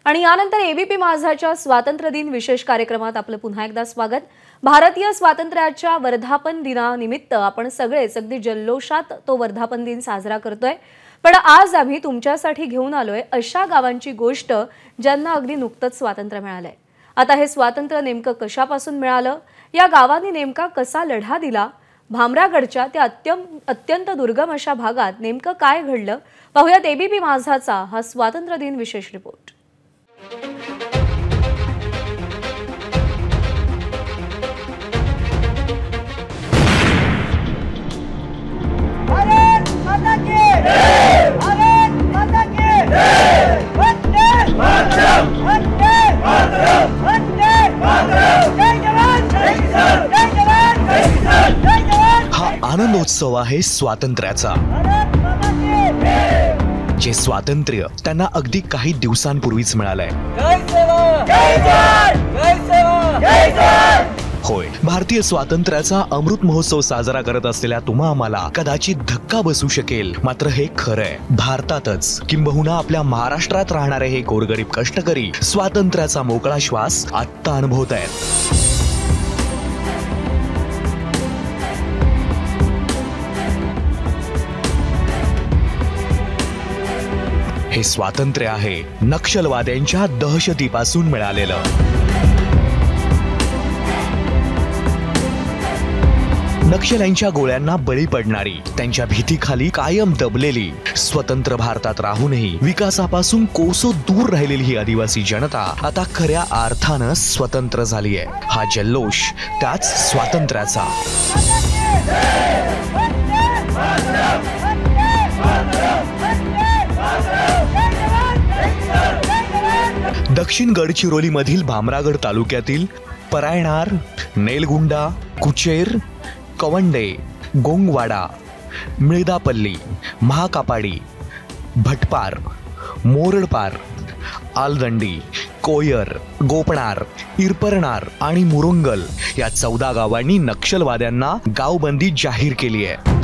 आणि यानंतर एबीपी माझाच्या स्वातंत्र्य दिन विशेष कार्यक्रमात आपलं पुन्हा एकदा स्वागत। भारतीय स्वातंत्र्याच्या वर्धापन दिनानिमित्त आपण सगळेच अगदी जल्लोषात तो वर्धापन दिन साजरा करतोय। पण आज आम्ही तुमच्यासाठी घेऊन आलोय अशा गावांची गोष्ट ज्यांना अगदी नुकतंच स्वातंत्र्य मिळालंय। आता हे स्वातंत्र्य नेमकं कशापासून मिळालं, या गावांनी नेमका कसा लढा दिला, भामरागडच्या त्या अत्यंत दुर्गम अशा भागात नेमकं काय घडलं, पाहूयात एबीपी माझाचा हा स्वातंत्र्य दिन विशेष रिपोर्ट। हा आनंदोत्सव आहे स्वातंत्र्याचा, जे स्वातंत्र्य त्यांना अगदी काही दिवसांपूर्वीच मिळालंय। होय, भारतीय स्वातंत्र्याचा अमृत महोत्सव साजरा करत असलेल्या तुम्हा आम्हाला कदाचित धक्का बसू शकेल, मात्र हे खरंय। भारतातच किंबहुना आपल्या महाराष्ट्रात राहणारे हे गोरगरीब कष्टकरी स्वातंत्र्याचा मोकळा श्वास आत्ता अनुभवत आहेत। हे स्वातंत्र्य आहे नक्षलवाद्यांच्या दहशतीपासून मिळालेलं। नक्षल्यांच्या गोळ्यांना बळी पडणारी, त्यांच्या भीतीखाली कायम दबलेली, स्वतंत्र भारतात राहूनही विकासापासून कोसो दूर राहिलेली ही आदिवासी जनता आता खऱ्या अर्थानं स्वतंत्र झाली आहे। हा जल्लोष त्याच स्वातंत्र्याचा। दक्षिण गडचिरोली मधील भामरागड तालुक्यातील परायणार, नेलगुंडा, कुचेर, कवंडे, गोंगवाडा, मिळदापल्ली, महाकापाडी, भटपार, मोरडपार, आलदंडी, कोयर, गोपणार, इरपरणार आणि मुरुंगल या 14 गावांनी नक्षलवाद्यांना गावबंदी जाहीर केली आहे।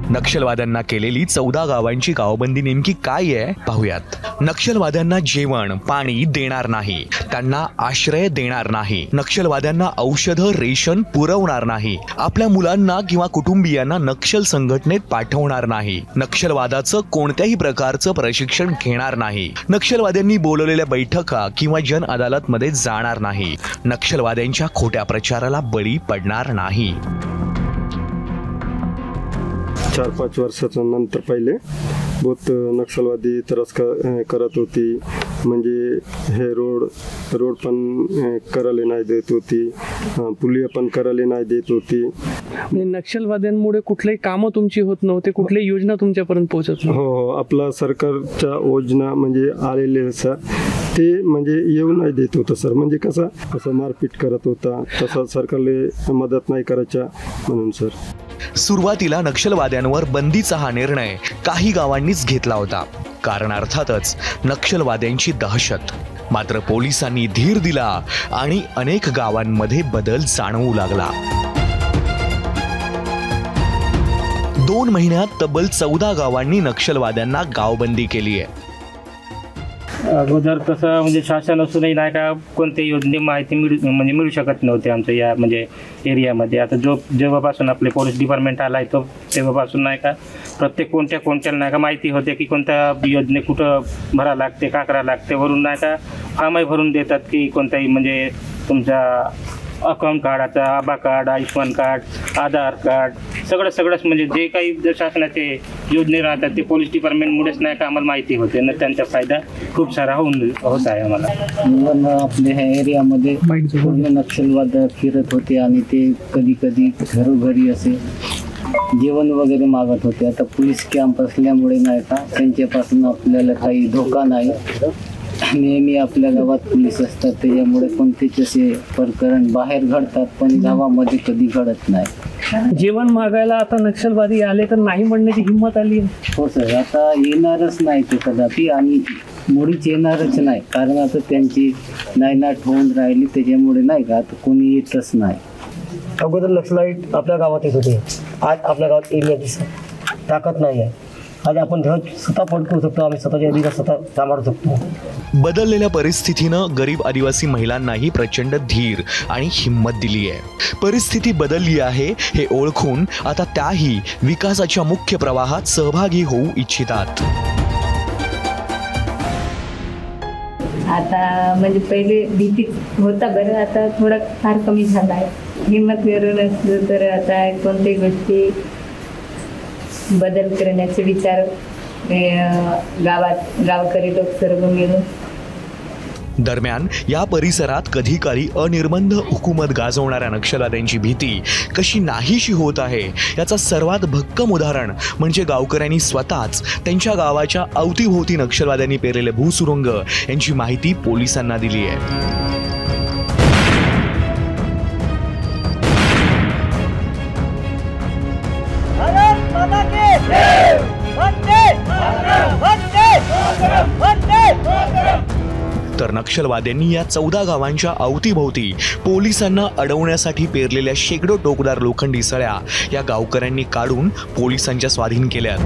नक्षलवाद्यांना केलेली 14 गावांची गावबंदी नेमकी काय आहे पाहूयात। नक्षलवाद्यांना जेवण पाणी देणार नाही, त्यांना आश्रय देणार नाही, नक्षलवाद्यांना औषधं रेशन पुरवणार नाही, आपल्या मुलांना किंवा कुटुंबियांना नक्षल संघटनेत पाठवणार नाही, नक्षलवादाचं कोणत्याही प्रकारचं प्रशिक्षण घेणार नाही, नक्षलवाद्यांनी बोलवलेल्या बैठका किंवा जन अदालत मध्ये जाणार नाही, नक्षलवाद्यांच्या खोट्या प्रचाराला बळी पडणार नाही। 4-5 वर्षाच्या नंतर पहिले बहुत नक्षलवादी त्रास करत होती, म्हणजे हे रोड पण करायला नाही देत होती, पुलिया पण करायला नाही देत होती। म्हणजे नक्षलवाद्यांमुळे कुठलेही कामं तुमची होत नव्हते, कुठलीही योजना तुमच्यापर्यंत पोहोचत नव्हती? हो, आपला सरकारच्या योजना म्हणजे आलेले सर ते म्हणजे येऊ नाही देत होतं सर, म्हणजे कसं मारपीट करत होता, तसा सरकारला मदत नाही करायच्या म्हणून सर। सुरुवातीला नक्षलवाद्यांवर बंदीचा हा निर्णय काही गावांनीच घेतला होता, कारण अर्थातच नक्षलवाद्यांची दहशत। मात्र पोलिसांनी धीर दिला आणि अनेक गावांमध्ये बदल जाणवू लागला। 2 महिन्यात तब्बल 14 गावांनी नक्षलवाद्यांना गावबंदी केली आहे। अगोदर तसं म्हणजे शासन असूनही नाही का कोणत्याही योजने माहिती मिळू शकत नव्हते आमच्या या म्हणजे एरियामध्ये। आता जेव्हापासून आपले पोलीस डिपार्टमेंट आला आहे तेव्हापासून नाही का प्रत्येक कोणत्याला नाही का माहिती होते की कोणत्या योजने कुठं भरा लागते, का करा लागते, वरून नाही का फॉर्मही भरून देतात की कोणत्याही म्हणजे तुमच्या अकाउंट कार्डाचा, आभा कार्ड, आयुष्मान कार्ड, आधार कार्ड, सगळंच म्हणजे जे काही शासनाचे योजने राहतात ते पोलीस डिपार्टमेंटमुळेच नाही का आम्हाला माहिती होते ना, त्यांचा फायदा खूप सारा होत आहे आम्हाला। आपल्या ह्या एरियामध्ये पूर्ण नक्षलवाद फिरत होते आणि ते कधी घरोघरी असे जेवण वगैरे मागत होते। आता पोलीस कॅम्प असल्यामुळे नाही का त्यांच्यापासून आपल्याला काही धोका नाही, नेहमी आपल्या गावात पोलीस असतात, त्याच्यामुळे कोणतेच असे प्रकरण बाहेर घडतात पण गावामध्ये कधी घडत नाही। जेवण मागायला आता नक्षलवादी आले तर नाही म्हणण्याची हिंमत आली? हो सर, आता येणारच नाही ते कदापि आणि मुळीच येणारच नाही, कारण आता त्यांची नायनाट होऊन राहिली, त्याच्यामुळे नाही का आता कोणी येतच नाही। अगोदर नक्षलाईट आपल्या गावात येत होते, आज आपल्या गावात एरिया ताकद नाही आहे। आज आपण ध्वज स्वतः पडकवू शकतो, आम्ही स्वतःच्या अधिकार स्वतः सांभाळू शकतो। बदललेल्या परिस्थितीनं गरीब आदिवासी महिलांनाही प्रचंड धीर आणि हिंमत दिली आहे. परिस्थिती बदलली आहे हे ओळखून आता त्याही विकासाच्या मुख्य प्रवाहात सहभागी होऊ इच्छितात. आता म्हणजे पहिले भीती होता बरं, आता थोडा फार कमी झाला आहे. हिंमत मिळून असलं तर आता कोणत्याही गोष्टी बदल करण्याचे विचार गावकरी लोक सर्व मिळून. दरम्यान या परिसरात कधी काळी अनिर्बंध हुकूमत गाजवणाऱ्या नक्षलवाद्यांची भीती कशी नाहीशी होत आहे याचा सर्वात भक्कम उदाहरण म्हणजे गावकऱ्यांनी स्वतःच त्यांच्या गावाच्या अवतीभोवती नक्षलवाद्यांनी पेरलेले भूसुरुंग यांची माहिती पोलिसांना दिली आहे. तर नक्षलवाद्यांनी या 14 गावांच्या अवतीभोवती पोलिसांना अडवण्यासाठी पेरलेल्या शेकडो टोकदार लोखंडी सळ्या या गावकऱ्यांनी काढून पोलिसांच्या स्वाधीन केल्या.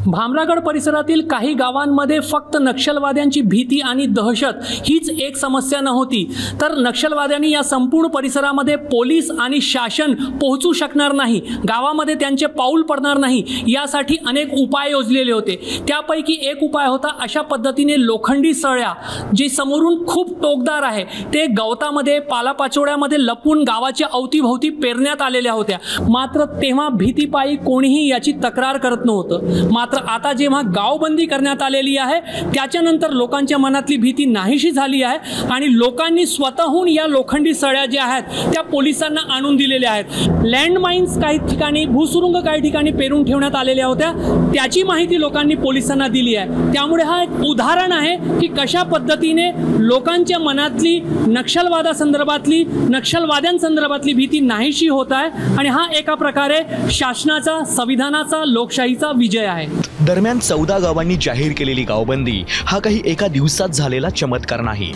भामरागड परिसरातील काही गावांमध्ये फक्त नक्षलवाद्यांची भीती आणि दहशत हीच एक समस्या नव्हती, तर नक्षलवाद्यांनी या संपूर्ण परिसरामध्ये पोलीस आणि शासन पोहोचू शकणार नाही, गावामध्ये त्यांचे पाऊल पडणार नाही यासाठी अनेक उपाय योजलेले होते. त्यापैकी एक उपाय होता अशा पद्धतीने लोखंडी सळ्या जे समोरून खूप टोकदार आहे ते गवतामध्ये पालापाचोळ्यामध्ये लपून गावाच्या अवतीभोवती पेरण्यात आलेल्या होत्या. मात्र तेव्हा भीतीपायी कोणीही याची तक्रार करत नव्हतं. मात्र आता जेव्हा गावबंदी करण्यात आलेली आहे त्याच्यानंतर लोकांच्या मनातली भीती नाहीशी झाली आहे आणि लोकांनी स्वतःहून या लोखंडी सळ्या ज्या आहेत त्या पोलिसांना आणून दिलेल्या आहेत. लँडमाइन्स काही ठिकाणी, भूसुरुंग काही ठिकाणी पेरून ठेवण्यात आलेल्या होत्या, त्याची माहिती लोकांनी पोलिसांना दिली आहे. त्यामुळे हा एक उदाहरण आहे की कशा पद्धतीने लोकांच्या मनातली नक्षलवादासंदर्भातली, नक्षलवाद्यांसंदर्भातली भीती नाहीशी होत आहे आणि हा एका प्रकारे शासनाचा, संविधानाचा, लोकशाहीचा विजय आहे. दरम्यान 14 गावांनी जाहीर केलेली गावबंदी हा काही एका दिवसात झालेला चमत्कार नाही.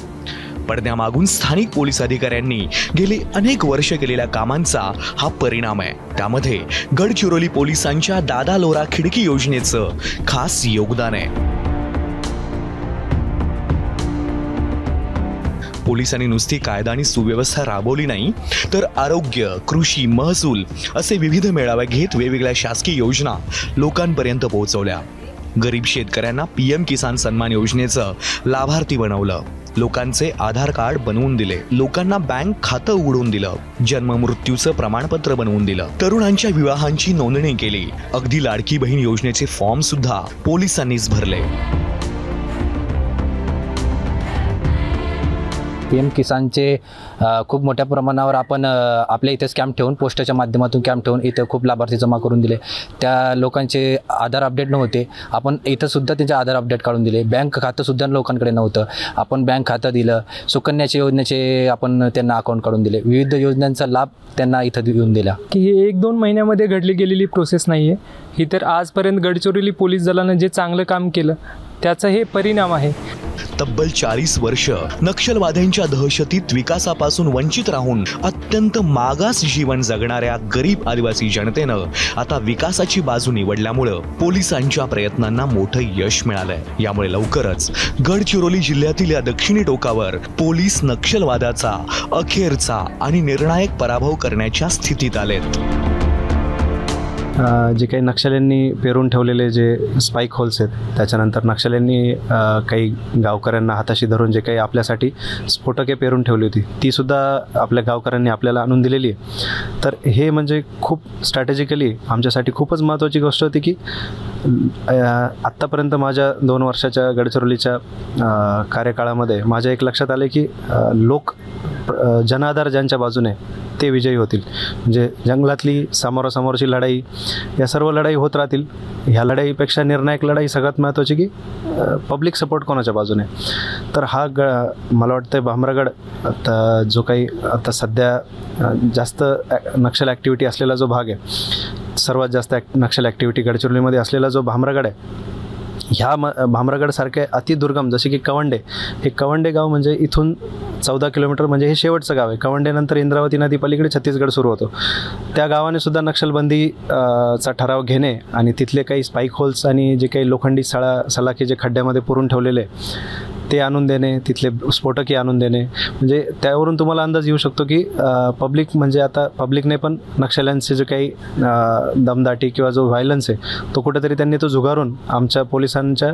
पडद्यामागून स्थानिक पोलीस अधिकाऱ्यांनी गेली अनेक वर्ष केलेल्या कामांचा हा परिणाम आहे. त्यामध्ये गडचिरोली पोलिसांच्या दादा लोरा खिडकी योजनेचं खास योगदान आहे. पोलिसांनी नुसती कायदा आणि सुव्यवस्था राबवली नाही तर आरोग्य, कृषी, महसूल असे विविध मेळावे घेत वेगवेगळ्या शासकीय योजना लोकांपर्यंत पोहोचवल्या. गरीब शेतकऱ्यांना PM किसान सन्मान योजनेचं लाभार्थी बनवलं, लोकांचे आधार कार्ड बनवून दिले, लोकांना बँक खातं उघडून दिलं, जन्म मृत्यूचं प्रमाणपत्र बनवून दिलं, तरुणांच्या विवाहांची नोंदणी केली, अगदी लाडकी बहीण योजनेचे फॉर्म सुद्धा पोलिसांनीच भरले. PM किसानचे खूप मोठ्या प्रमाणावर आपण आपल्या इथेच कॅम्प ठेवून, पोस्टाच्या माध्यमातून कॅम्प ठेवून इथं खूप लाभार्थी जमा करून दिले. त्या लोकांचे आधार अपडेट नव्हते, आपण इथंसुद्धा त्यांचे आधार अपडेट काढून दिले. बँक खातंसुद्धा लोकांकडे नव्हतं, आपण बँक खातं दिलं. सुकन्याच्या योजनेचे आपण त्यांना अकाउंट काढून दिले. विविध योजनांचा लाभ त्यांना इथं देऊन दिला. की ही 1-2 महिन्यामध्ये घडली गेलेली प्रोसेस नाही आहे ही, तर आजपर्यंत गडचिरोली पोलीस दलानं जे चांगलं काम केलं त्याचा हे परिणाम आहे. तब्बल 40 वर्ष नक्षलवाद्यांच्या दहशतीत विकासापासून वंचित राहून अत्यंत मागास जीवन जगणाऱ्या गरीब आदिवासी जनतेनं आता विकासाची बाजू निवडल्यामुळं पोलिसांच्या प्रयत्नांना मोठं यश मिळालंय. यामुळे लवकरच गडचिरोली जिल्ह्यातील या दक्षिणी टोकावर पोलीस नक्षलवादाचा अखेरचा आणि निर्णायक पराभव करण्याच्या स्थितीत आलेत. जे काही नक्षल्यांनी पेरून ठेवलेले जे स्पाईक होल्स आहेत, त्याच्यानंतर नक्षल्यांनी काही गावकऱ्यांना हाताशी धरून जे काही आपल्यासाठी स्फोटके पेरून ठेवली होती तीसुद्धा आपल्या गावकऱ्यांनी आपल्याला आणून दिलेली आहे. तर हे म्हणजे खूप स्ट्रॅटेजिकली आमच्यासाठी खूपच महत्त्वाची गोष्ट होती की आत्तापर्यंत माझ्या 2 वर्षाच्या गडचिरोलीच्या कार्यकाळामध्ये माझ्या एक लक्षात आले की लोक जनाधार ज्यांच्या बाजूने ते विजयी होतील. म्हणजे जंगलातली समोरासमोरची लढाई, या सर्व लढाई होत राहतील. ह्या लढाईपेक्षा निर्णायक लढाई सगळ्यात महत्त्वाची की पब्लिक सपोर्ट कोणाच्या बाजूने. तर हा मला वाटतं भामरागड आता जो काही आता सध्या जास्त नक्षल ॲक्टिव्हिटी असलेला जो भाग आहे, सर्वात जास्त नक्षल ॲक्टिव्हिटी गडचिरोलीमध्ये असलेला जो भामरागड आहे, ह्या भामरागडसारखे अतिदुर्गम जसे की कवंडे, हे कवंडे गाव म्हणजे इथून 14 किलोमीटर म्हणजे हे शेवटचं गाव आहे. कवंडेनंतर इंद्रावती नदी पलीकडे छत्तीसगड सुरू होतो. त्या गावाने सुद्धा नक्षलबंदी चा ठराव घेणे आणि तिथले काही स्पाईक होल्स आणि जे काही लोखंडी सलाखे जे खड्ड्यामध्ये पुरून ठेवलेले ते आणून देणे, तिथले स्फोटकही आणून देणे, म्हणजे त्यावरून तुम्हाला अंदाज येऊ शकतो की पब्लिक म्हणजे आता पब्लिकने पण नक्षल्यांचे जे काही दमदाटी किंवा जो व्हायलन्स आहे तो कुठेतरी त्यांनी तो झुगारून आमच्या पोलिसांच्या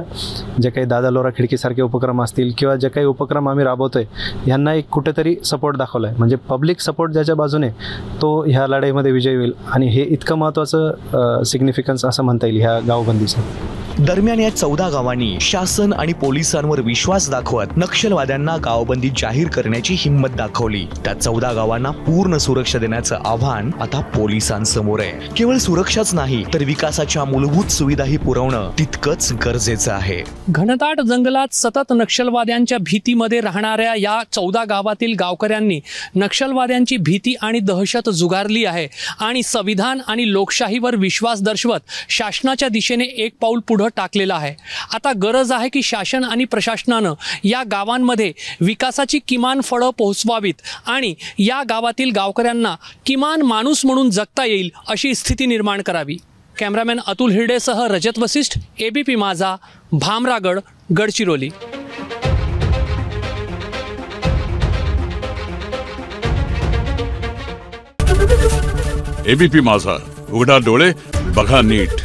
जे काही दादा लोरा खिडकीसारखे उपक्रम असतील किंवा जे काही उपक्रम आम्ही राबवतोय यांना एक कुठेतरी सपोर्ट दाखवला आहे. म्हणजे पब्लिक सपोर्ट ज्याच्या बाजूने तो ह्या लढाईमध्ये विजयी होईल आणि हे इतकं महत्त्वाचं सिग्निफिकन्स असं म्हणता येईल ह्या गावबंदीचं. दरम्यान या 14 गावांनी शासन आणि पोलिसांवर विश्वास दाखवत नक्षलवाद्यांना गावबंदी जाहीर करण्याची हिंमत दाखवली. त्या 14 गावांना पूर्ण सुरक्षा देण्याचं आव्हान आता पोलिसांसमोर आहे. केवळ सुरक्षाच नाही तर विकासाच्या मूलभूत सुविधाही पुरवणं तितकंच गरजेचं आहे. घनदाट जंगलात सतत नक्षलवाद्यांच्या भीतीमध्ये राहणाऱ्या या 14 गावातील गावकऱ्यांनी नक्षलवाद्यांची भीती आणि दहशत जुगारली आहे आणि संविधान आणि लोकशाहीवर विश्वास दर्शवत शासनाच्या दिशेने एक पाऊल पुढे टाकलेला आहे. आता गरज आहे की शासन आणि प्रशासनानं या गावांमध्ये विकासाची किमान फळं पोहोचवावीत आणि या गावातील गावकऱ्यांना किमान माणूस म्हणून जगता येईल अशी स्थिती निर्माण करावी. कॅमेरामॅन अतुल हिरडेसह रजत वसिष्ठ, ABP माझा, भामरागड, गडचिरोली. ABP माझा, उघडा डोळे बघा नीट.